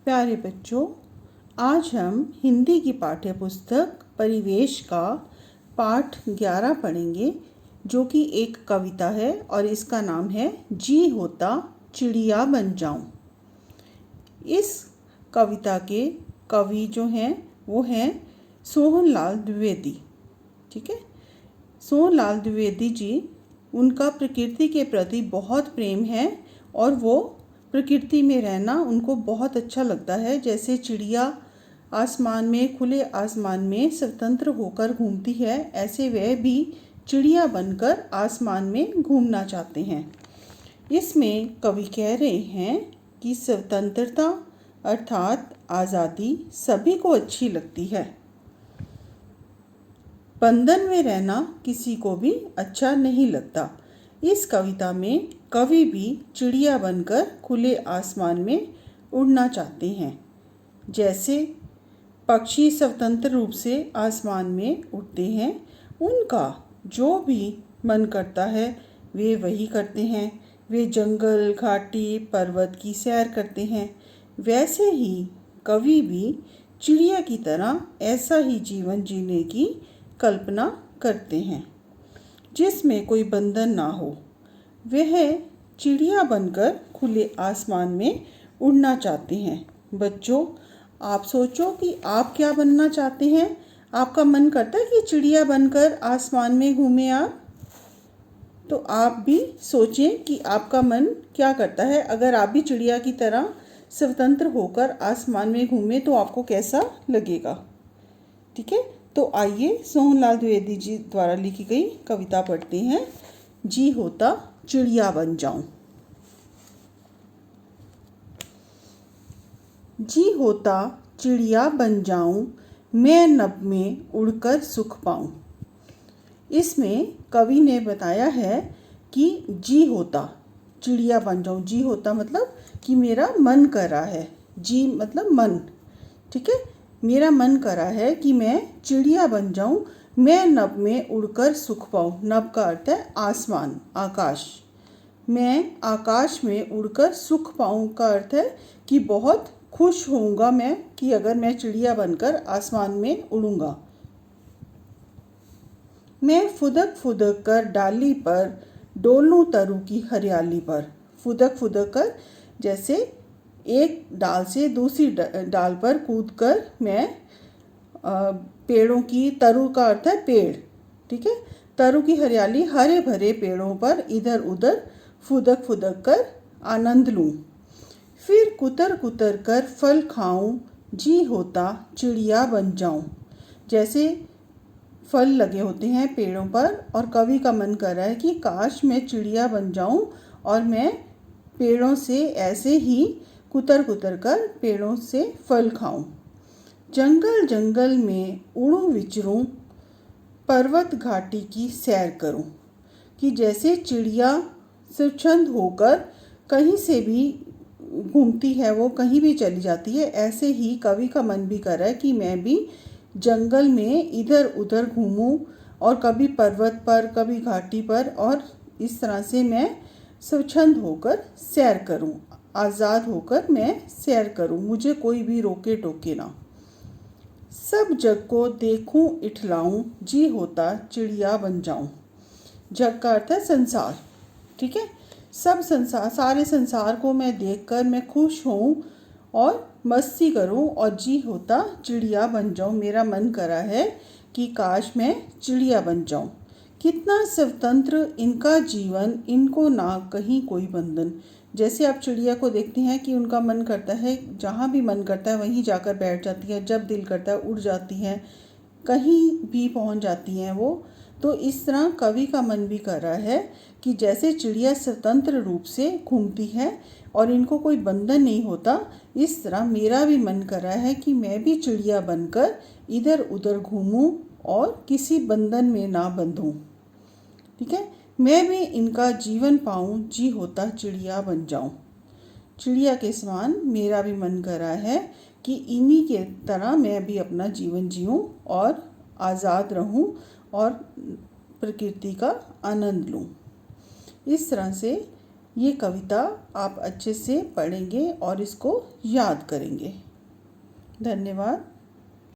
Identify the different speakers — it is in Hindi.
Speaker 1: प्यारे बच्चों, आज हम हिंदी की पाठ्य पुस्तक परिवेश का पाठ 11 पढ़ेंगे, जो कि एक कविता है और इसका नाम है जी होता चिड़िया बन जाऊं। इस कविता के कवि जो हैं वो हैं सोहनलाल द्विवेदी। ठीक है, सोहनलाल द्विवेदी जी, उनका प्रकृति के प्रति बहुत प्रेम है और वो प्रकृति में रहना उनको बहुत अच्छा लगता है। जैसे चिड़िया आसमान में, खुले आसमान में स्वतंत्र होकर घूमती है, ऐसे वह भी चिड़िया बनकर आसमान में घूमना चाहते हैं। इसमें कवि कह रहे हैं कि स्वतंत्रता अर्थात आज़ादी सभी को अच्छी लगती है। बंधन में रहना किसी को भी अच्छा नहीं लगता। इस कविता में कवि भी चिड़िया बनकर खुले आसमान में उड़ना चाहते हैं। जैसे पक्षी स्वतंत्र रूप से आसमान में उड़ते हैं, उनका जो भी मन करता है वे वही करते हैं। वे जंगल, घाटी, पर्वत की सैर करते हैं। वैसे ही कवि भी चिड़िया की तरह ऐसा ही जीवन जीने की कल्पना करते हैं, जिसमें कोई बंधन ना हो। वह चिड़िया बनकर खुले आसमान में उड़ना चाहते हैं। बच्चों, आप सोचो कि आप क्या बनना चाहते हैं। आपका मन करता है कि चिड़िया बनकर आसमान में घूमें आप? तो आप भी सोचें कि आपका मन क्या करता है। अगर आप भी चिड़िया की तरह स्वतंत्र होकर आसमान में घूमें तो आपको कैसा लगेगा। ठीक है, तो आइए सोहनलाल द्विवेदी जी द्वारा लिखी गई कविता पढ़ते हैं। जी होता चिड़िया बन जाऊं। जी होता चिड़िया बन जाऊं, मैं नभ में उड़कर सुख पाऊं। इसमें कवि ने बताया है कि जी होता चिड़िया बन जाऊं। जी होता मतलब कि मेरा मन कर रहा है। जी मतलब मन। ठीक है, मेरा मन कर रहा है कि मैं चिड़िया बन जाऊं, मैं नभ में उड़कर सुख पाऊं। नभ का अर्थ है आसमान, आकाश। मैं आकाश में उड़कर सुख पाऊं का अर्थ है कि बहुत खुश होऊंगा मैं कि अगर मैं चिड़िया बनकर आसमान में उड़ूंगा। मैं फुदक फुदक कर डाली पर डोलूं तरु की हरियाली पर। फुदक फुदक कर जैसे एक डाल से दूसरी डाल पर कूदकर मैं पेड़ों की, तरु का अर्थ है पेड़। ठीक है, तरु की हरियाली, हरे भरे पेड़ों पर इधर उधर फुदक फुदक कर आनंद लूं। फिर कुतर कुतर कर फल खाऊं, जी होता चिड़िया बन जाऊं। जैसे फल लगे होते हैं पेड़ों पर और कवि का मन कर रहा है कि काश मैं चिड़िया बन जाऊं और मैं पेड़ों से ऐसे ही कुतर कुतर कर पेड़ों से फल खाऊं। जंगल जंगल में उड़ूं विचरूं, पर्वत घाटी की सैर करूं। कि जैसे चिड़िया स्वच्छंद होकर कहीं से भी घूमती है, वो कहीं भी चली जाती है, ऐसे ही कवि का मन भी कर रहा है कि मैं भी जंगल में इधर उधर घूमूं और कभी पर्वत पर, कभी घाटी पर, और इस तरह से मैं स्वच्छंद होकर सैर करूं, आज़ाद होकर मैं सैर करूं, मुझे कोई भी रोके टोके ना। सब जग को देखूं इठलाऊं, जी होता चिड़िया बन जाऊं। जग का अर्थ है संसार। ठीक है, सब संसार, सारे संसार को मैं देखकर मैं खुश हूँ और मस्ती करूँ और जी होता चिड़िया बन जाऊँ। मेरा मन करा है कि काश मैं चिड़िया बन जाऊँ। कितना स्वतंत्र इनका जीवन, इनको ना कहीं कोई बंधन। जैसे आप चिड़िया को देखते हैं कि उनका मन करता है, जहाँ भी मन करता है वहीं जाकर बैठ जाती है, जब दिल करता है उड़ जाती हैं, कहीं भी पहुँच जाती हैं वो। तो इस तरह कवि का मन भी कर रहा है कि जैसे चिड़िया स्वतंत्र रूप से घूमती है और इनको कोई बंधन नहीं होता, इस तरह मेरा भी मन कर रहा है कि मैं भी चिड़िया बनकर इधर उधर घूमूं और किसी बंधन में ना बंधूं। ठीक है, मैं भी इनका जीवन पाऊं, जी होता चिड़िया बन जाऊं। चिड़िया के समान मेरा भी मन कर रहा है कि इन्हीं के तरह मैं भी अपना जीवन जीऊं और आज़ाद रहूं और प्रकृति का आनंद लूं। इस तरह से ये कविता आप अच्छे से पढ़ेंगे और इसको याद करेंगे। धन्यवाद।